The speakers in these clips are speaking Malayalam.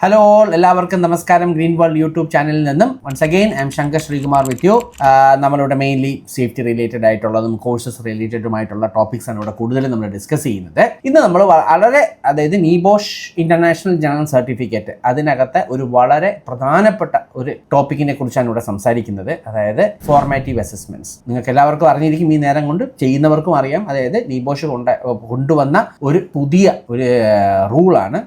ഹലോ എല്ലാവർക്കും നമസ്കാരം. ഗ്രീൻ വേൾഡ് യൂട്യൂബ് ചാനലിൽ നിന്നും once again I'm Shankar Sreekumar with you. നമ്മളിവിടെ മെയിൻലി സേഫ്റ്റി റിലേറ്റഡ് ആയിട്ടുള്ളതും കോഴ്സസ് റിലേറ്റഡുമായിട്ടുള്ള ടോപ്പിക്സ് ആണ് ഇവിടെ കൂടുതലും നമ്മൾ ഡിസ്കസ് ചെയ്യുന്നത്. ഇന്ന് നമ്മൾ വളരെ അതായത് നീബോഷ് ഇന്റർനാഷണൽ ജനറൽ സർട്ടിഫിക്കറ്റ് അതിനകത്തെ ഒരു വളരെ പ്രധാനപ്പെട്ട ഒരു ടോപ്പിക്കിനെ കുറിച്ചാണ് ഇവിടെ സംസാരിക്കുന്നത്. അതായത് ഫോർമാറ്റീവ് അസസ്മെന്റ്സ്. നിങ്ങൾക്ക് എല്ലാവർക്കും അറിഞ്ഞിരിക്കും, ഈ നേരം കൊണ്ട് ചെയ്യുന്നവർക്കും അറിയാം. അതായത് നീബോഷ് കൊണ്ടുവന്ന ഒരു പുതിയ ഒരു റൂളാണ്.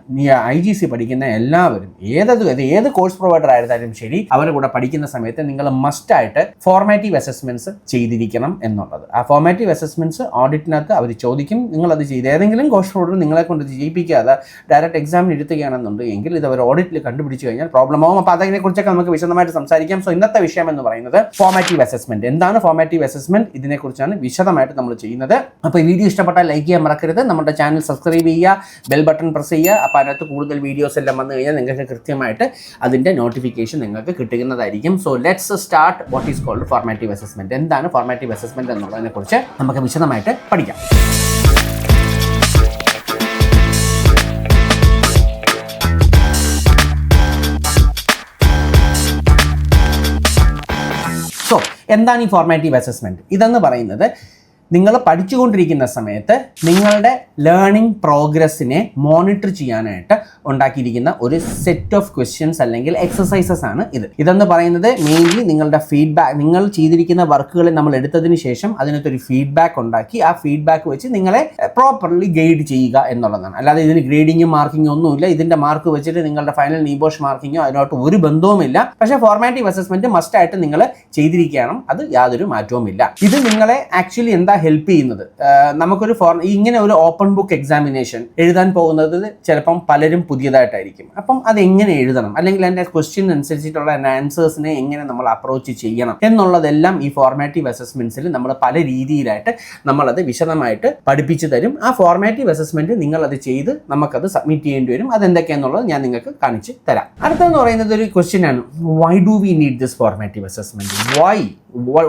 IGC പഠിക്കുന്ന എല്ലാവരും ഏത് കോഴ്സ് പ്രൊവൈഡർ ആയിരുന്നാലും ശരി, അവരുടെ കൂടെ പഠിക്കുന്ന സമയത്ത് നിങ്ങൾ മസ്റ്റ് ആയിട്ട് ഫോർമാറ്റീവ് അസസ്മെന്റ്സ് ചെയ്തിരിക്കണം എന്നുള്ളത്. ആ ഫോർമാറ്റീവ് അസസ്മെന്റ്സ് ഓഡിറ്റിനകത്ത് അവർ ചോദിക്കും. നിങ്ങളത് ചെയ്ത് ഏതെങ്കിലും കോഴ്സ് പ്രൊവൈഡർ നിങ്ങളെ കൊണ്ട് ചെയ്യിപ്പിക്കാതെ ഡയറക്റ്റ് എക്സാമിന് എടുത്തുകയാണെന്നുണ്ടെങ്കിൽ ഇത് അവർ ഓഡിറ്റിൽ കണ്ടുപിടിച്ച് കഴിഞ്ഞാൽ പ്രോബ്ലം ആവും. അപ്പോൾ അതിനെക്കുറിച്ചൊക്കെ നമുക്ക് വിശദമായിട്ട് സംസാരിക്കാം. സോ ഇന്നത്തെ വിഷയം എന്ന് പറയുന്നത് ഫോർമാറ്റീവ് അസസ്മെന്റ്. എന്താണ് ഫോർമാറ്റീവ് അസസ്മെന്റ്? ഇതിനെക്കുറിച്ചാണ് വിശദമായിട്ട് നമ്മൾ ചെയ്യുന്നത്. അപ്പോൾ ഈ വീഡിയോ ഇഷ്ടപ്പെട്ടാൽ ലൈക്ക് ചെയ്യാൻ മറക്കരുത്. നമ്മുടെ ചാനൽ സബ്സ്ക്രൈബ് ചെയ്യുക, ബെൽ ബട്ടൺ പ്രസ് ചെയ്യുക. അപ്പോൾ അതിനകത്ത് കൂടുതൽ വീഡിയോസ് എല്ലാം വന്നു കഴിഞ്ഞാൽ നിങ്ങൾക്ക് കൃത്യമായിട്ട് അതിൻ്റെ നോട്ടിഫിക്കേഷൻ നിങ്ങൾക്ക് കിട്ടുന്നതായിരിക്കും. So let's start what is called formative assessment. എന്താണ് ഫോർമാറ്റീവ് അസസ്മെന്റ് എന്നുള്ളതിനെക്കുറിച്ച് നമുക്ക് വിശദമായിട്ട് പഠിക്കാം. സോ എന്താണ് ഈ ഫോർമാറ്റീവ് അസസ്മെന്റ്? ഇതെന്ന് പറയുന്നത് നിങ്ങൾ പഠിച്ചുകൊണ്ടിരിക്കുന്ന സമയത്ത് നിങ്ങളുടെ ലേണിംഗ് പ്രോഗ്രസ്സിനെ മോണിറ്റർ ചെയ്യാനായിട്ട് ഉണ്ടാക്കിയിരിക്കുന്ന ഒരു സെറ്റ് ഓഫ് ക്വസ്റ്റ്യൻസ് അല്ലെങ്കിൽ എക്സസൈസസ് ആണ് ഇത്. ഇതെന്ന് പറയുന്നത് മെയിൻലി നിങ്ങളുടെ ഫീഡ്ബാക്ക്, നിങ്ങൾ ചെയ്തിരിക്കുന്ന വർക്കുകളിൽ നമ്മൾ എടുത്തതിന് ശേഷം അതിനകത്തൊരു ഫീഡ്ബാക്ക് ഉണ്ടാക്കി ആ ഫീഡ്ബാക്ക് വെച്ച് നിങ്ങളെ പ്രോപ്പർലി ഗൈഡ് ചെയ്യുക എന്നുള്ളതാണ്. അല്ലാതെ ഇതിന് ഗ്രേഡിങ്ങും മാർക്കിങ്ങും ഒന്നുമില്ല. ഇതിൻ്റെ മാർക്ക് വെച്ചിട്ട് നിങ്ങളുടെ ഫൈനൽ നീബോഷ് മാർക്കിങ്ങോ അതിനോട്ട് ഒരു ബന്ധവുമില്ല. പക്ഷേ ഫോർമാറ്റീവ് അസസ്മെന്റ് മസ്റ്റായിട്ട് നിങ്ങൾ ചെയ്തിരിക്കണം. അത് യാതൊരു മാറ്റവുമില്ല. ഇത് നിങ്ങളെ ആക്ച്വലി എന്താ ഹെൽപ്പ് ചെയ്യുന്നത്? നമുക്കൊരു ഇങ്ങനെ ഒരു ഓപ്പൺ ബുക്ക് എക്സാമിനേഷൻ എഴുതാൻ പോകുന്നത് ചിലപ്പം പലരും പുതിയതായിട്ടായിരിക്കും. അപ്പം അത് എങ്ങനെ എഴുതണം, അല്ലെങ്കിൽ അതിൻ്റെ ക്വസ്റ്റ്യൻ അനുസരിച്ചിട്ടുള്ള ആൻസേഴ്സിനെ എങ്ങനെ നമ്മൾ അപ്രോച്ച് ചെയ്യണം എന്നുള്ളതെല്ലാം ഈ ഫോർമാറ്റീവ് അസസ്മെന്റ്സിൽ നമ്മൾ പല രീതിയിലായിട്ട് നമ്മളത് വിശദമായിട്ട് പഠിപ്പിച്ചു തരും. ആ ഫോർമാറ്റീവ് അസസ്മെന്റ് നിങ്ങളത് ചെയ്ത് നമുക്കത് സബ്മിറ്റ് ചെയ്യേണ്ടി വരും. അതെന്തൊക്കെയാണെന്നുള്ളത് ഞാൻ നിങ്ങൾക്ക് കാണിച്ച് തരാം. അടുത്തെന്ന് പറയുന്നത് ഒരു ക്വസ്റ്റ്യൻ ആണ്, why do we need this formative assessment?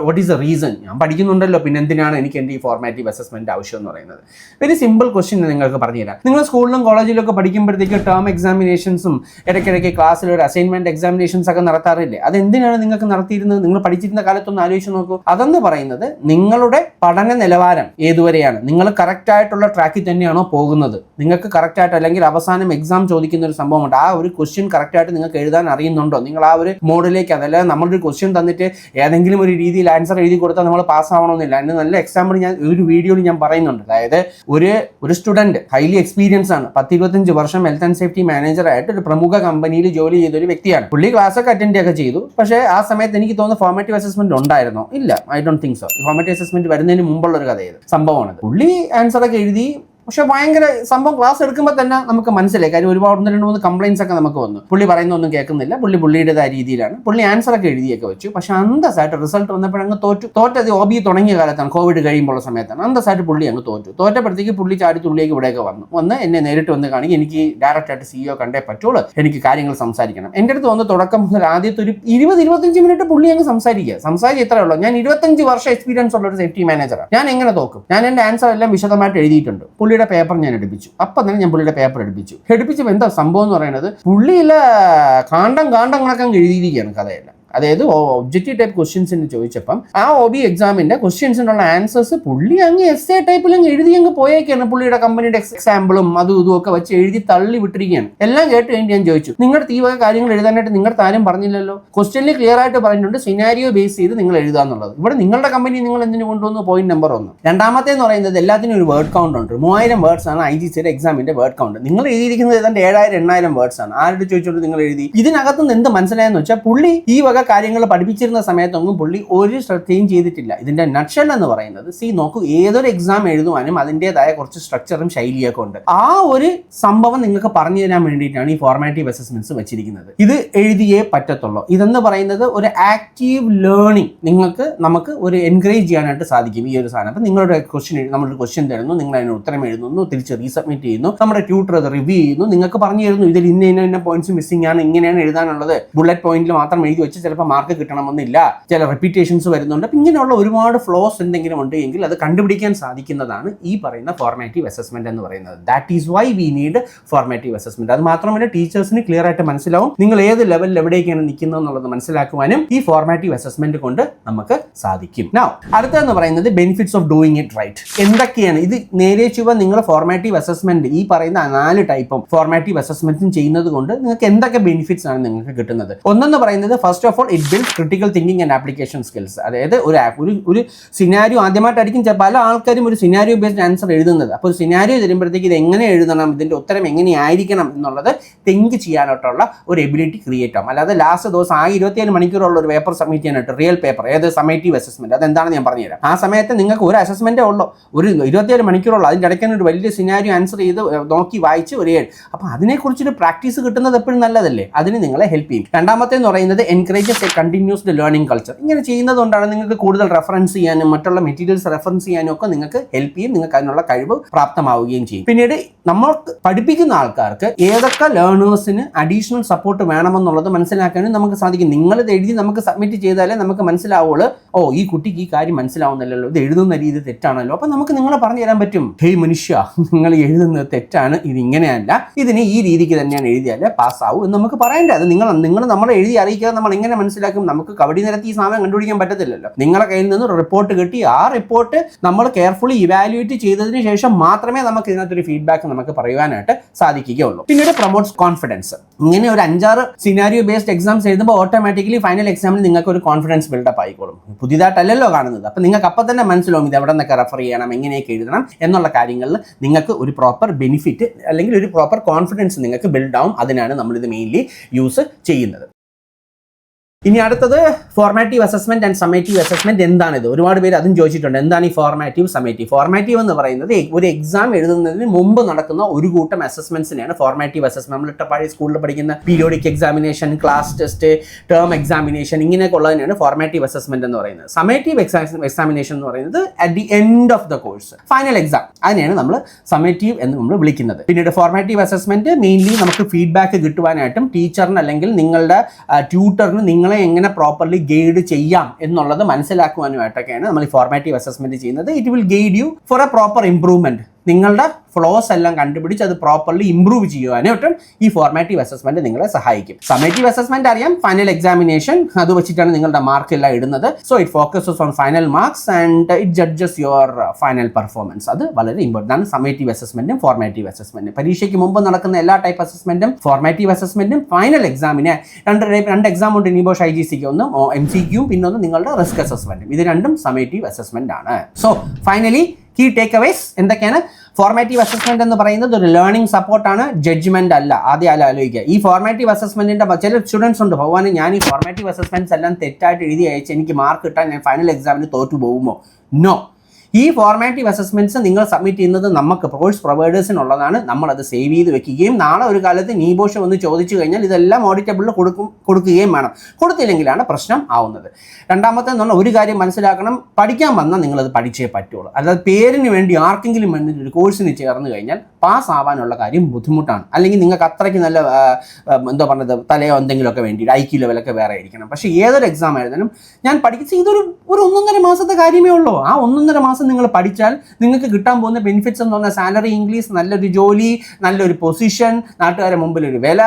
What is the reason? ഞാൻ പഠിക്കുന്നുണ്ടല്ലോ, പിന്നെ എന്തിനാണ് എനിക്ക് എൻ്റെ ഈ ഫോർമാറ്റീവ് അസസ്മെന്റ് ആവശ്യം എന്ന് പറയുന്നത്? വെരി സിമ്പിൾ ക്വസ്റ്റ്യൻ നിങ്ങൾക്ക് പറഞ്ഞുതരാം. നിങ്ങൾ സ്കൂളിലും കോളേജിലൊക്കെ പഠിക്കുമ്പോഴത്തേക്ക് ടേം എക്സാമിനേഷൻസും ഇടയ്ക്കിടയ്ക്ക് ക്ലാസ്സിൽ ഒരു അസൈൻമെന്റ് എക്സാമിനേഷൻസ് ഒക്കെ നടത്താറില്ലേ? അത് എന്തിനാണ് നിങ്ങൾക്ക് നടത്തിയിരുന്നത്? നിങ്ങൾ പഠിച്ചിരുന്ന കാലത്തൊന്ന് ആലോചിച്ച് നോക്കൂ. അതെന്ന് പറയുന്നത് നിങ്ങളുടെ പഠന നിലവാരം ഏതുവരെയാണ്, നിങ്ങൾ കറക്റ്റ് ആയിട്ടുള്ള ട്രാക്കിൽ തന്നെയാണോ പോകുന്നത്? നിങ്ങൾക്ക് കറക്റ്റ് ആയിട്ട്, അല്ലെങ്കിൽ അവസാനം എക്സാം ചോദിക്കുന്ന ഒരു സംഭവമുണ്ട്, ആ ഒരു ക്വസ്റ്റ്യൻ കറക്റ്റ് ആയിട്ട് നിങ്ങൾക്ക് എഴുതാൻ അറിയുന്നുണ്ടോ? നിങ്ങൾ ആ ഒരു മോഡിലേക്ക്, അതല്ലാതെ നമ്മളൊരു ക്വസ്റ്റ്യൻ തന്നിട്ട് ഏതെങ്കിലും ഒരു രീതിയിൽ ആൻസർ എഴുതി കൊടുത്താൽ നമ്മൾ പാസ് ആവണമെന്നില്ല. അതിന് നല്ല എക്സാമ്പിൾ ഞാൻ ഒരു വീഡിയോയിൽ ഞാൻ പറയുന്നുണ്ട്. അതായത് ഒരു സ്റ്റുഡന്റ് ഹൈലി എക്സ്പീരിയൻസ് ആണ്, 10-25 വർഷം ഹെൽത്ത് ആൻഡ് സേഫ്റ്റി മാനേജർ ആയിട്ട് ഒരു പ്രമുഖ കമ്പനിയിൽ ജോലി ചെയ്ത ഒരു വ്യക്തിയാണ്. പുള്ളി ക്ലാസ്സൊക്കെ അറ്റൻഡ് ഒക്കെ ചെയ്തു. പക്ഷേ ആ സമയത്ത് എനിക്ക് തോന്നുന്നു ഫോർമാറ്റീവ് അസസ്മെന്റ് ഉണ്ടായിരുന്നോ? ഇല്ല, I don't think so. Formative assessment വരുന്നതിന് മുമ്പുള്ള ഒരു കഥയത് സംഭവമാണ്. പുള്ളി ആൻസർ ഒക്കെ എഴുതി. പക്ഷെ ഭയങ്കര സംഭവം ക്ലാസ് എടുക്കുമ്പോൾ തന്നെ നമുക്ക് മനസ്സിലായി. കാര്യം ഒരുപാട് 1-2-3 കംപ്ലൈൻസ് ഒക്കെ നമുക്ക് വന്നു. പുള്ളി പറയുന്നൊന്നും കേൾക്കുന്നില്ല. പുള്ളിയുടേതായ രീതിയിലാണ് പുള്ളി ആൻസർ ഒക്കെ എഴുതിയൊക്കെ വെച്ചു. പക്ഷെ അന്തസ്സായിട്ട് റിസൾട്ട് വന്നപ്പോഴങ്ങ് തോറ്റത് OB തുടങ്ങിയ കാലത്താണ്, കോവിഡ് കഴിയുമ്പോൾ സമയത്താണ്. അന്തസ്സായിട്ട് പുള്ളി അങ്ങ് തോറ്റപ്പോഴത്തേക്ക് പുള്ളി ചാടിത്തുള്ളിയേക്ക് ഇവിടെയൊക്കെ വന്ന് എന്നെ നേരിട്ട് വന്ന് കാണിക്കും, എനിക്ക് ഡയറക്റ്റ് ആയിട്ട് CEO കണ്ടേ പറ്റുള്ളൂ, എനിക്ക് കാര്യങ്ങൾ സംസാരിക്കണം. എൻ്റെ അടുത്ത് വന്ന് തുടക്കം മുതൽ ആദ്യത്തെ ഒരു 20-25 മിനിറ്റ് പുള്ളി അങ്ങ് സംസാരിച്ച് ഇത്രേ ഉള്ളൂ. ഞാൻ 25 വർഷം എക്സ്പീരിയൻസ് ഉള്ള ഒരു സേഫ്റ്റി മാനേജറാണ്. ഞാൻ എങ്ങനെ തോക്കും? ഞാൻ എൻ്റെ ആൻസർ എല്ലാം വിശദമായിട്ട് എഴുതിയിട്ടുണ്ട്. പുള്ളിയുടെ പേപ്പർ ഞാൻ എടുപ്പിച്ചു. അപ്പം തന്നെ ഞാൻ പുള്ളിയുടെ പേപ്പർ എടുപ്പിച്ചപ്പോൾ എന്താ സംഭവം എന്ന് പറയുന്നത്, പുള്ളിയിലെ കാണ്ടം കണക്കം എഴുതിയിരിക്കുകയാണ് കഥയെല്ലാം. അതായത് ഒബ്ജക്റ്റീവ് ടൈപ്പ് ക്വസ്റ്റ്യൻസിന് ചോദിച്ചപ്പം ആ OB എക്സാമിന്റെ ക്വസ്റ്റ്യൻസിനുള്ള ആൻസേഴ്സ് പുള്ളി അങ്ങ് essay ടൈപ്പിലും എഴുതി അങ്ങ് പോയേക്കാണ്. പുള്ളിയുടെ കമ്പനിയുടെ എക്സാമ്പിളും അതും ഇതും ഒക്കെ വെച്ച് എഴുതി തള്ളി വിട്ടിരിക്കുകയാണ്. എല്ലാം കേട്ട് കഴിഞ്ഞ് ഞാൻ ചോദിച്ചു, നിങ്ങളുടെ ഈ വക കാര്യങ്ങൾ എഴുതാനായിട്ട് നിങ്ങളുടെ ആരും പറഞ്ഞില്ലല്ലോ? ക്വസ്റ്റ്യനിൽ ക്ലിയർ ആയിട്ട് പറഞ്ഞിട്ടുണ്ട് സിനാരിയോ ബേസ് ചെയ്ത് നിങ്ങൾ എഴുതാന്നുള്ളത്. ഇവിടെ നിങ്ങളുടെ കമ്പനി നിങ്ങൾ എന്തിനു കൊണ്ടുവന്നു? Point number 1. രണ്ടാമത്തേന്ന് പറയുന്നത് എല്ലാത്തിനും ഒരു വേർഡ് കൗണ്ട് ഉണ്ട്. 3000 വേർഡ്സ് ആണ് IGCയുടെ എക്സാമിന്റെ വേർഡ് കൗണ്ട്. നിങ്ങൾ എഴുതിയിരിക്കുന്നത് ഏതാണ്ട് 7000-8000 വേർഡ്സ് ആണ്. ആരുടെ ചോദിച്ചോണ്ട് നിങ്ങൾ എഴുതി? ഇതിനകത്തുനിന്ന് എന്ത് മനസ്സിലായെന്ന് വെച്ചാൽ, പുള്ളി ഈ വക കാര്യങ്ങൾ പഠിപ്പിച്ചിരുന്ന സമയത്തൊന്നും പുള്ളി ഒരു ശ്രദ്ധയും ചെയ്തിട്ടില്ല. ഇതിന്റെ നട്ട്ഷെൽ എന്ന് പറയുന്നത്, നോക്കൂ, ഏതൊരു എക്സാം എഴുതുവാനും അതിൻ്റെതായ കുറച്ച് സ്ട്രക്ചറും ശൈലിയൊക്കെ ഉണ്ട്. ആ ഒരു സംഭവം നിങ്ങൾക്ക് പറഞ്ഞു തരാൻ വേണ്ടിയിട്ടാണ് ഈ ഫോർമാറ്റീവ് അസസ്മെന്റ്സ് വെച്ചിരിക്കുന്നത്. ഇത് എഴുതിയേ പറ്റത്തുള്ളൂ. ഇതെന്ന് പറയുന്നത് ഒരു ആക്റ്റീവ് ലേണിംഗ് നമുക്ക് ഒരു എൻകറേജ് ചെയ്യാനായിട്ട് സാധിക്കും ഈ ഒരു സാധനം. അപ്പം നിങ്ങളുടെ നമ്മളൊരു ക്വസ്റ്റ്യൻ തരുന്നു, നിങ്ങൾ അതിന് ഉത്തരം എഴുതുന്നു, തിരിച്ച് റീസബ്മിറ്റ് ചെയ്യുന്നു, നമ്മുടെ ട്യൂട്ടർ അത് റിവ്യൂ ചെയ്യുന്നു, നിങ്ങൾക്ക് പറഞ്ഞു തരുന്നു ഇതിൽ ഇന്ന പോയിന്റ്സ് മിസ്സിംഗ് ആണ്, ഇങ്ങനെയാണ് എഴുതാനുള്ളത്. ബുള്ളറ്റ് പോയിന്റിൽ മാത്രം എഴുതി വെച്ച് ചിലപ്പോൾ ചിലപ്പോൾ മാർക്ക് കിട്ടണമെന്നില്ല, ചില റെപ്യൂട്ടേഷൻസ് വരുന്നുണ്ട്. അപ്പം ഇങ്ങനെയുള്ള ഒരുപാട് ഫ്ലോസ് എന്തെങ്കിലും ഉണ്ട് എങ്കിൽ അത് കണ്ടുപിടിക്കാൻ സാധിക്കുന്നതാണ് ഈ പറയുന്ന ഫോർമാറ്റീവ് അസസ്മെന്റ് എന്ന് പറയുന്നത്. That is why we need formative assessment. അത് മാത്രമല്ല ടീച്ചേഴ്സിന് ക്ലിയർ ആയിട്ട് മനസ്സിലാവും നിങ്ങൾ ഏത് ലെവലിൽ എവിടേക്കാണ് നിൽക്കുന്നത് എന്നുള്ളത് മനസ്സിലാക്കുവാനും ഈ ഫോർമാറ്റീവ് അസസ്മെന്റ് കൊണ്ട് നമുക്ക് സാധിക്കും. നൗ അടുത്തതെന്ന് പറയുന്നത് benefits of doing it right. എന്തൊക്കെയാണ് ഇത്? നേരെ ചുവ നിങ്ങൾ ഫോർമാറ്റീവ് അസസ്മെന്റ് ഈ പറയുന്ന 4 ടൈപ്പും ഫോർമാറ്റീവ് അസസ്മെന്റും ചെയ്യുന്നത് കൊണ്ട് നിങ്ങൾക്ക് എന്തൊക്കെ ബെനിഫിറ്റ്സ് ആണ് നിങ്ങൾക്ക് കിട്ടുന്നത്? ഒന്നെന്ന് പറയുന്നത് first of all it builds critical thinking and application skills. അതായത് ഒരു സിനാരിയോ ആദ്യമായിട്ടായിരിക്കും പല ആൾക്കാരും ഒരു സിനാരിയോ ബേസ്ഡ് ആൻസർ എഴുതുന്നത്. അപ്പോൾ ഒരു സിനാരിയോ തരുമ്പോഴത്തേക്ക് ഇത് എങ്ങനെ എഴുതണം, ഇതിന്റെ ഉത്തരം എങ്ങനെയായിരിക്കണം എന്നുള്ളത് തിങ്ക് ചെയ്യാനായിട്ടുള്ള ഒരു എബിലിറ്റി ക്രിയേറ്റ് ആവും. അല്ലാതെ ലാസ്റ്റ് ദിവസം 27 മണിക്കൂറുള്ള ഒരു പേപ്പർ സബ്മിറ്റ് ചെയ്യാനായിട്ട് റിയൽ പേപ്പർ ഏത് സമ്മേറ്റീവ് അസസ്മെന്റ് അതെന്താണെന്ന് ഞാൻ പറഞ്ഞുതരാം. ആ സമയത്ത് നിങ്ങൾക്ക് ഒരു അസസ്മെന്റേ ഉള്ളൂ, ഒരു 27 മണിക്കൂറുള്ള, അതിൻ്റെ ഇടയ്ക്ക് ഒരു വലിയ സിനാരിയോ ആൻസർ ചെയ്ത് നോക്കി വായിച്ച് ഒരു 7. അപ്പോൾ അതിനെക്കുറിച്ചൊരു പ്രാക്ടീസ് കിട്ടുന്നത് എപ്പോഴും നല്ലതല്ലേ, അതിന് നിങ്ങളെ ഹെൽപ്പ് ചെയ്യും. രണ്ടാമത്തേന്ന് പറയുന്നത് എൻകറേജസ് എ കണ്ടിന്യൂസ്ഡ് ലേണിംഗ് കൾച്ചർ. ഇങ്ങനെ ചെയ്യുന്നത് കൊണ്ടാണ് നിങ്ങൾക്ക് കൂടുതൽ റെഫറൻസ് ചെയ്യാനും മറ്റുള്ള മെറ്റീരിയൽസ് റെഫറൻസ് ചെയ്യാനും ഒക്കെ നിങ്ങൾക്ക് ഹെൽപ്പ് ചെയ്യും, നിങ്ങൾക്ക് അതിനുള്ള കഴിവ് പ്രാപ്തമാവുകയും ചെയ്യും. പിന്നീട് നമ്മൾക്ക് പഠിപ്പിക്കുന്ന ആൾക്കാർക്ക് ഏതൊക്കെ ലേണേഴ്സിന് അഡീഷണൽ സപ്പോർട്ട് വേണമെന്നുള്ളത് മനസ്സിലാക്കാനും നമുക്ക് സാധിക്കും. നിങ്ങളിത് എഴുതി നമുക്ക് സബ്മിറ്റ് ചെയ്താലേ നമുക്ക് മനസ്സിലാവുള്ളൂ, ഓ ഈ കുട്ടിക്ക് ഈ കാര്യം മനസ്സിലാവുന്നില്ലല്ലോ, ഇത് എഴുതുന്ന രീതി തെറ്റാണല്ലോ. അപ്പം നമുക്ക് നിങ്ങളെ പറഞ്ഞു തരാൻ പറ്റും, ഹേയ് മനുഷ്യ നിങ്ങൾ എഴുതുന്നത് തെറ്റാണ്, ഇത് ഇങ്ങനെയല്ല, ഇതിന് ഈ രീതിക്ക് തന്നെയാണ് എഴുതിയാലേ പാസ്സാവും എന്ന് നമുക്ക് പറയേണ്ടത്. അത് നിങ്ങൾ നമ്മളെ എഴുതി അറിയിക്കാതെ നമ്മൾ എങ്ങനെ മനസ്സിലാക്കും? നമുക്ക് കബഡി നിരത്തി ഈ സാധനം കണ്ടുപിടിക്കാൻ പറ്റത്തില്ലല്ലോ. നിങ്ങളെ കയ്യിൽ നിന്ന് ഒരു റിപ്പോർട്ട് കിട്ടി, ആ റിപ്പോർട്ട് നമ്മൾ കെയർഫുള്ളി ഇവാലുവേറ്റ് ചെയ്തതിന് ശേഷം മാത്രമേ നമുക്ക് ഇതിനകത്തൊരു ഫീഡ്ബാക്ക് നമുക്ക് പറയുവാനായിട്ട് സാധിക്കുകയുള്ളൂ. പിന്നീട് പ്രൊമോട്ട്സ് കോൺഫിഡൻസ്. ഇങ്ങനെ ഒരു 5-6 സിനാരിയോ ബേസ്ഡ് എക്സാംസ് എഴുതുമ്പോൾ ഓട്ടോമാറ്റിക്കലി ഫൈനൽ എക്സാമിൽ നിങ്ങൾക്ക് ഒരു കോൺഫിഡൻസ് ബിൽഡപ്പ് ആയിക്കോളും. പുതിയതായിട്ടല്ലല്ലോ കാണുന്നത്, അപ്പം നിങ്ങൾക്ക് അപ്പം തന്നെ മനസ്സിലാവും ഇത് എവിടെ നിന്നൊക്കെ റെഫർ ചെയ്യണം, എങ്ങനെയൊക്കെ എഴുതണം എന്നുള്ള കാര്യങ്ങളിൽ നിങ്ങൾക്ക് ഒരു പ്രോപ്പർ ബെനിഫിറ്റ് അല്ലെങ്കിൽ ഒരു പ്രോപ്പർ കോൺഫിഡൻസ് നിങ്ങൾക്ക് ബിൽഡ് ആവും. അതിനാണ് നമ്മളിത് മെയിൻലി യൂസ് ചെയ്യുന്നത്. ഇനി അടുത്തത് formative assessment and summative assessment. എന്താണിത്? ഒരുപാട് പേര് അതും ചോദിച്ചിട്ടുണ്ട്. എന്താണ് ഈ ഫോർമാറ്റീവ് സമ്മേറ്റീവ്? ഫോർമാറ്റീവ് എന്ന് പറയുന്നത് ഒരു എക്സാം എഴുതുന്നതിന് മുമ്പ് നടക്കുന്ന ഒരു കൂട്ടം അസസ്മെന്റ്സിനെയാണ് ഫോർമാറ്റീവ് അസസ്മെന്റ്. നമ്മൾ പഴയ സ്കൂളിൽ പഠിക്കുന്ന periodic examination, class test, term examination, ഇങ്ങനെയൊക്കെ ഉള്ളതിനാണ് ഫോർമാറ്റീവ് അസസ്മെന്റ് എന്ന് പറയുന്നത്. സമ്മേറ്റീവ് എക്സാമിനേഷൻ എന്ന് പറയുന്നത് at the end of the course, final exam, അതിനെയാണ് നമ്മൾ സമ്മേറ്റീവ് എന്ന് നമ്മൾ വിളിക്കുന്നത്. പിന്നീട് ഫോർമാറ്റീവ് അസസ്മെന്റ് മെയിൻലി നമുക്ക് ഫീഡ്ബാക്ക് കിട്ടുവാനായിട്ടും ടീച്ചറിന് അല്ലെങ്കിൽ നിങ്ങളുടെ ട്യൂട്ടറിന് നിങ്ങളെ എങ്ങനെ പ്രോപ്പർലി ഗൈഡ് ചെയ്യാം എന്നുള്ളത് മനസ്സിലാക്കുവാനുമായിട്ടൊക്കെയാണ് നമ്മൾ ഈ ഫോർമാറ്റീവ് അസസ്മെന്റ് ചെയ്യുന്നത്. It will guide you for A proper improvement. നിങ്ങളുടെ ഫ്ലോസ് എല്ലാം കണ്ടുപിടിച്ച് അത് പ്രോപ്പർലി ഇംപ്രൂവ് ചെയ്യുവാനായിട്ടും ഈ ഫോർമാറ്റീവ് അസസ്മെന്റ് നിങ്ങളെ സഹായിക്കും. സമ്മേറ്റീവ് അസസ്മെന്റ് അറിയാം, ഫൈനൽ എക്സാമിനേഷൻ, അത് വെച്ചിട്ടാണ് നിങ്ങളുടെ മാർക്ക് എല്ലാം ഇടുന്നത്. So it focuses on final marks and it judges your final performance. അത് വളരെ ഇമ്പോർട്ടൻ്റ് ആണ്. സമ്മേറ്റീവ് അസസ്മെന്റും ഫോർമാറ്റീവ് അസസ്മെന്റും പരീക്ഷയ്ക്ക് മുമ്പ് നടക്കുന്ന എല്ലാ ടൈപ്പ് അസസ്മെന്റും ഫോർമാറ്റീവ് അസസ്മെന്റും ഫൈനൽ എക്സാമിന് രണ്ട് എക്സാം ഉണ്ട്. നിബോഷ് IGCക്ക് ഒന്നും MCQയും പിന്നെ ഒന്ന് നിങ്ങളുടെ റിസ്ക് അസസ്മെന്റും. ഇത് രണ്ടും സമ്മേറ്റീവ് അസസ്മെന്റ് ആണ്. So finally key takeaways എന്തൊക്കെയാണ്? ഫോർമാറ്റീവ് അസസ്മെന്റ് എന്ന് പറയുന്നത് ഒരു ലേണിംഗ് സപ്പോർട്ടാണ്, ജഡ്ജ്മെന്റ് അല്ല. ആദ്യം ആലോചിക്കുക. ഈ ഫോർമാറ്റീവ് അസസ്മെന്റിന്റെ ചില സ്റ്റുഡൻസ് ഉണ്ട്, ഭഗവാൻ ഞാൻ ഈ ഫോർമാറ്റീവ് അസസ്മെന്റ്സ് എല്ലാം തെറ്റായിട്ട് എഴുതി അയച്ച് എനിക്ക് മാർക്ക് കിട്ടാൻ ഞാൻ ഫൈനൽ എക്സാമിന് തോറ്റു പോകുമോ? നോ. ഈ ഫോർമാറ്റീവ് അസസ്മെന്റ്സ് നിങ്ങൾ സബ്മിറ്റ് ചെയ്യുന്നത് നമുക്ക് കോഴ്സ് പ്രൊവൈഡേഴ്സിനുള്ളതാണ്. നമ്മളത് സേവ് ചെയ്ത് വെക്കുകയും നാളെ ഒരു കാലത്ത് നീബോഷ് ഒന്ന് ചോദിച്ചു കഴിഞ്ഞാൽ ഇതെല്ലാം ഓഡിറ്റബിളിൽ കൊടുക്കുകയും വേണം. കൊടുത്തില്ലെങ്കിലാണ് പ്രശ്നം ആവുന്നത്. രണ്ടാമത്തെ എന്ന് പറഞ്ഞാൽ ഒരു കാര്യം മനസ്സിലാക്കണം, പഠിക്കാൻ വന്നാൽ നിങ്ങളത് പഠിച്ചേ പറ്റുള്ളൂ. അല്ലാതെ പേരിന് വേണ്ടി ആർക്കെങ്കിലും വേണ്ടി ഒരു കോഴ്സിന് ചേർന്ന് കഴിഞ്ഞാൽ പാസ് ആവാനുള്ള കാര്യം ബുദ്ധിമുട്ടാണ്. അല്ലെങ്കിൽ നിങ്ങൾക്ക് അത്രയ്ക്ക് നല്ല എന്താ പറഞ്ഞത് തലയോ എന്തെങ്കിലുമൊക്കെ വേണ്ടി IQ ലെവലൊക്കെ വേറെ ആയിരിക്കണം. പക്ഷേ ഏതൊരു എക്സാം ആയിരുന്നാലും ഞാൻ പഠിക്കുന്നത് ഇതൊരു 1.5 മാസത്തെ കാര്യമേ ഉള്ളൂ. ആ 1.5 മാസം നിങ്ങൾ പഠിച്ചാൽ നിങ്ങൾക്ക് കിട്ടാൻ പോകുന്ന ബെനിഫിറ്റ്സ് എന്ന് പറഞ്ഞാൽ സാലറി ഇൻക്രീസ്, നല്ലൊരു ജോലി, നല്ലൊരു പൊസിഷൻ, നാട്ടുകാരെ മുമ്പിൽ ഒരു വില,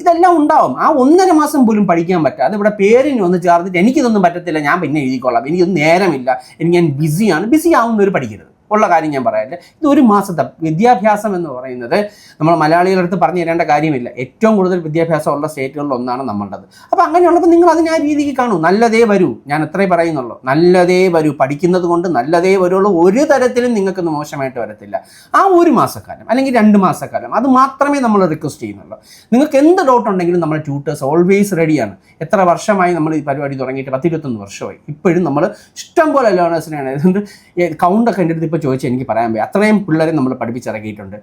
ഇതെല്ലാം ഉണ്ടാവും. ആ 1.5 മാസം പോലും പഠിക്കാൻ പറ്റുക. അതിവിടെ പേരിന് ഒന്ന് ചേർന്നിട്ട് എനിക്കിതൊന്നും പറ്റത്തില്ല, ഞാൻ പിന്നെ എഴുതിക്കൊള്ളാം, എനിക്കൊന്നും നേരമില്ല, ഞാൻ ബിസിയാണ്, ബിസി ആവുന്നവർ പഠിക്കരുത്. ഉള്ള കാര്യം ഞാൻ പറയാറില്ല. ഇത് 1 മാസത്തെ വിദ്യാഭ്യാസം എന്ന് പറയുന്നത് നമ്മൾ മലയാളികളടുത്ത് പറഞ്ഞു തരേണ്ട കാര്യമില്ല. ഏറ്റവും കൂടുതൽ വിദ്യാഭ്യാസം ഉള്ള സ്റ്റേറ്റുകളിൽ ഒന്നാണ് നമ്മളുടേത്. അപ്പോൾ അങ്ങനെയുള്ളപ്പോൾ നിങ്ങൾ അതിന് ആ രീതിക്ക് കാണൂ. നല്ലതേ വരൂ, ഞാൻ അത്രേ പറയുന്നുള്ളൂ. നല്ലതേ വരൂ, പഠിക്കുന്നത് കൊണ്ട് നല്ലതേ വരുള്ളൂ. ഒരു തരത്തിലും നിങ്ങൾക്കൊന്നും മോശമായിട്ട് വരത്തില്ല. ആ 1 മാസക്കാലം അല്ലെങ്കിൽ 2 മാസക്കാലം അത് മാത്രമേ നമ്മൾ റിക്വസ്റ്റ് ചെയ്യുന്നുള്ളൂ. നിങ്ങൾക്ക് എന്ത് ഡൗട്ട് ഉണ്ടെങ്കിലും നമ്മുടെ ട്യൂട്ടേഴ്സ് ഓൾവേസ് റെഡിയാണ്. എത്ര വർഷമായി നമ്മൾ ഈ പരിപാടി തുടങ്ങിയിട്ട്? 10-21 വർഷമായി. ഇപ്പോഴും നമ്മൾ ഇഷ്ടം പോലെ ലേണേഴ്സിനെയാണ്. അതുകൊണ്ട് കൗണ്ടൊക്കെ എൻ്റെ അടുത്ത് ഇപ്പോൾ ചോദിച്ചാൽ എനിക്ക് പറയാൻ പറ്റും. അത്രയും പിള്ളേരെ നമ്മൾ പഠിപ്പിച്ചിറക്കിയിട്ടുണ്ട്.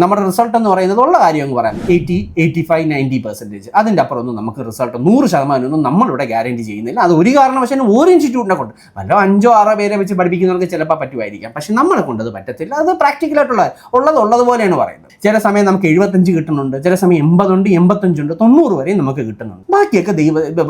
നമ്മുടെ റിസൾട്ട് എന്ന് പറയുന്നത് ഉള്ള കാര്യം എന്ന് പറയാം 80, 85, 90%. അതിൻ്റെ അപ്പുറമൊന്നും നമുക്ക് റിസൾട്ട് 100% നമ്മളിവിടെ ഗ്യാരണ്ടി ചെയ്യുന്നില്ല. അത് ഒരു കാരണവശാലും ഒരു ഇൻസ്റ്റിറ്റ്യൂട്ടിനെ കൊണ്ട് വല്ല 5-6 പേരെ വെച്ച് പഠിപ്പിക്കുന്നവർക്ക് ചിലപ്പോൾ പറ്റുമായിരിക്കാം, പക്ഷെ നമ്മളെ കൊണ്ട് അത് പറ്റത്തില്ല. അത് പ്രാക്ടിക്കലായിട്ടുള്ള ഉള്ളതുപോലെയാണ് പറയുന്നത്. ചില സമയം നമുക്ക് 75 കിട്ടുന്നുണ്ട്, ചില സമയം 80 ഉണ്ട്, 85 ഉണ്ട്, 90 വരെയും നമുക്ക് കിട്ടുന്നുണ്ട്. ബാക്കിയൊക്കെ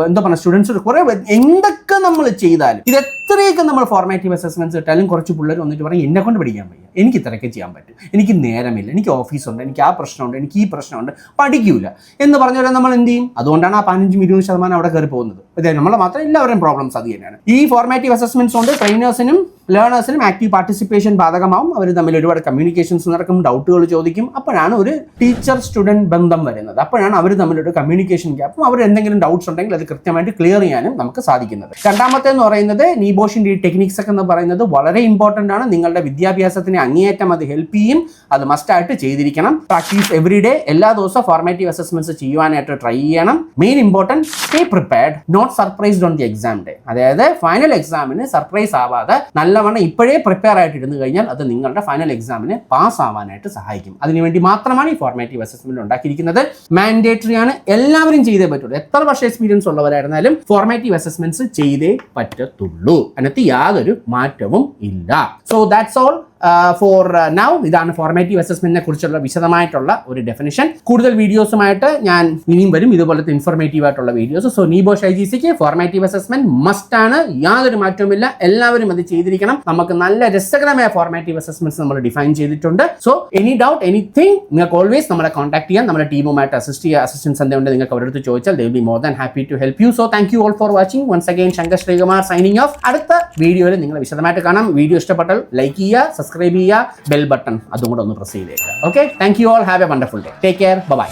എന്താ പറയുക, സ്റ്റുഡൻസ് കുറേ എന്തൊക്കെ നമ്മൾ ചെയ്താലും ഇത് എത്രയൊക്കെ നമ്മൾ ഫോർമാറ്റീവ് അസസ്മെന്റ്സ് ഇട്ടാലും കുറച്ച് പിള്ളേർ വന്നിട്ട് പറയും എന്നെ കൊണ്ട് പഠിക്കാൻ വയ്യ, എനിക്ക് ഇത്രയൊക്കെ ചെയ്യാൻ പറ്റും, എനിക്ക് നേരമില്ല, എനിക്ക് ഓഫീസുണ്ട്, എനിക്ക് ആ പ്രശ്നമുണ്ട്, എനിക്ക് ഈ പ്രശ്നമുണ്ട്, പഠിക്കൂല എന്ന് പറഞ്ഞാൽ നമ്മൾ എന്ത് ചെയ്യും? അതുകൊണ്ടാണ് ആ 15-20% അവിടെ കയറി പോകുന്നത്. അതായത് നമ്മളെ മാത്രം എല്ലാവരുടെയും പ്രോബ്ലംസ് അത് തന്നെയാണ്. ഈ ഫോർമാറ്റീവ് അസസ്മെന്റ്സ് കൊണ്ട് ട്രെയിനേഴ്സിനും ലേണേഴ്സിനും ആക്റ്റീവ് പാർട്ടിസിപ്പേഷൻ ബാധകമാവും. അവർ തമ്മിൽ ഒരുപാട് കമ്മ്യൂണിക്കേഷൻസ് നടക്കും, ഡൗട്ടുകൾ ചോദിക്കും. അപ്പോഴാണ് ഒരു ടീച്ചർ സ്റ്റുഡൻറ് ബന്ധം വരുന്നത്. അപ്പോഴാണ് അവർ തമ്മിലൊരു കമ്മ്യൂണിക്കേഷൻ ഗ്യാപ്പും അവർ എന്തെങ്കിലും ഡൗട്ട്സ് ഉണ്ടെങ്കിൽ അത് കൃത്യമായിട്ട് ക്ലിയർ ചെയ്യാനും നമുക്ക് സാധിക്കുന്നത്. രണ്ടാമത്തെ എന്ന് പറയുന്നത് നീബോഷിൻ്റെ ഈ ടെക്നിക്സ് ഒക്കെ എന്ന് പറയുന്നത് വളരെ ഇമ്പോർട്ടൻ്റ് ആണ്. നിങ്ങളുടെ വിദ്യാഭ്യാസത്തിന് അങ്ങേയറ്റം അത് ഹെൽപ്പ് ചെയ്യും. അത് മസ്റ്റായിട്ട് ചെയ്തിരിക്കണം. പ്രാക്ടീസ് എവറി ഡേ, എല്ലാ ദിവസവും ഫോർമാറ്റീവ് അസസ്മെന്റ്സ് ചെയ്യുവാനായിട്ട് ട്രൈ ചെയ്യണം. Main important, stay prepared, not surprised on the exam day. അതായത് ഫൈനൽ എക്സാമിന് സർപ്രൈസ് ആവാതെ നല്ലവണ്ണം ഇപ്പോഴേ പ്രിപ്പയർ ആയിട്ട് ഇരുന്ന് കഴിഞ്ഞാൽ അത് നിങ്ങളുടെ ഫൈനൽ എക്സാമിന് പാസ് ആവാനായിട്ട് സഹായിക്കും. അതിനുവേണ്ടി മാത്രമാണ് ഈ ഫോർമാറ്റീവ് അസസ്മെന്റ് ഉണ്ടാക്കിയിരിക്കുന്നത്. മാൻഡേറ്ററി ആണ്, എല്ലാവരും ചെയ്തേ പറ്റുള്ളൂ. എത്ര വർഷം എക്സ്പീരിയൻസ് ഉള്ളവരായിരുന്നാലും ഫോർമാറ്റീവ് അസസ്മെന്റ്സ് ചെയ്തേ പറ്റത്തുള്ളൂ. അതിനകത്ത് യാതൊരു മാറ്റവും ഇല്ല. So that's all for now. ഇതാണ് ഫോർമാറ്റീവ് അസസ്മെന്റിനെ കുറിച്ചുള്ള വിശദമായിട്ടുള്ള ഒരു ഡെഫിനിഷൻ. കൂടുതൽ വീഡിയോസുമായിട്ട് ഞാൻ ഇനിയും വരും, ഇതുപോലത്തെ ഇൻഫോർമേറ്റീവ് ആയിട്ടുള്ള വീഡിയോസ്. സോ നീബോഷ് IGCക്ക് ഫോർമാറ്റീവ് അസസ്മെന്റ് മസ്റ്റ് ആണ്, യാതൊരു മാറ്റവുമില്ല. എല്ലാവരും അത് ചെയ്തിരിക്കണം. നമുക്ക് നല്ല രസകരമായ ഫോർമാറ്റീവ് അസസ്മെന്റ്സ് നമ്മൾ ഡിഫൈൻ ചെയ്തിട്ടുണ്ട്. സോ എനി ഡൗട്ട്, എനിത്തിങ്, നിങ്ങൾക്ക് ഓൾവേസ് നമ്മളെ കോൺടാക്ട് ചെയ്യാം. നമ്മുടെ ടീമുമായിട്ട് അസിസ്റ്റൻസ് എന്തെങ്കിലും നിങ്ങൾക്ക് അവരുടെ ചോദിച്ചാൽ they will be more than happy to help you. So thank you all for watching. Once again, Shankar Srikumar signing off. അടുത്ത വീഡിയോയിൽ നിങ്ങൾ വിശദമായിട്ട് കാണാം. വീഡിയോ ഇഷ്ടപ്പെട്ടാൽ ലൈക്ക് ചെയ്യുക, സബ്സ്ക്രൈബ് ചെയ്യുക, ബെൽ ബട്ടൺ അതും കൂടെ ഒന്ന് പ്രസ് ചെയ്തേക്കുക. Okay, thank you all, have a wonderful day, take care, by.